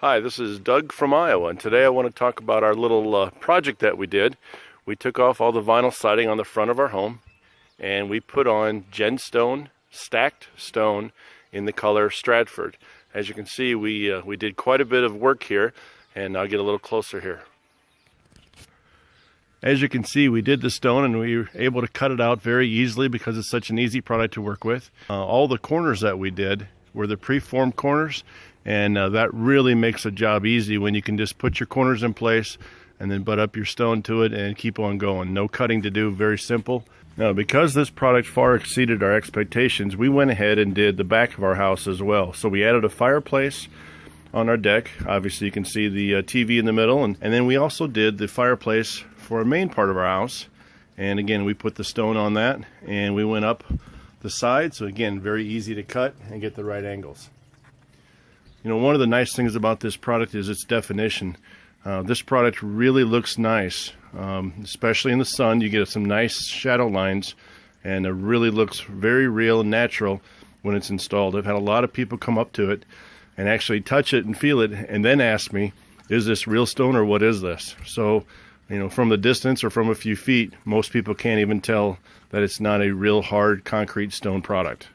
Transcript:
Hi, this is Doug from Iowa, and today I want to talk about our little project that we did. We took off all the vinyl siding on the front of our home, and we put on GenStone, stacked stone, in the color Stratford. As you can see, we did quite a bit of work here, and I'll get a little closer here. As you can see, we did the stone and we were able to cut it out very easily because it's such an easy product to work with. All the corners that we did were the preformed corners, and that really makes the job easy when you can just put your corners in place and then butt up your stone to it and keep on going. No cutting to do, very simple. Now, because this product far exceeded our expectations, we went ahead and did the back of our house as well. So we added a fireplace on our deck. Obviously you can see the TV in the middle, and then we also did the fireplace for our main part of our house. And again, we put the stone on that and we went up the side, so again, very easy to cut and get the right angles. You know, one of the nice things about this product is its definition. This product really looks nice, especially in the sun. You get some nice shadow lines, and it really looks very real and natural when it's installed. I've had a lot of people come up to it and actually touch it and feel it and then ask me, is this real stone or what is this? So, you know, from the distance or from a few feet, most people can't even tell that it's not a real hard concrete stone product.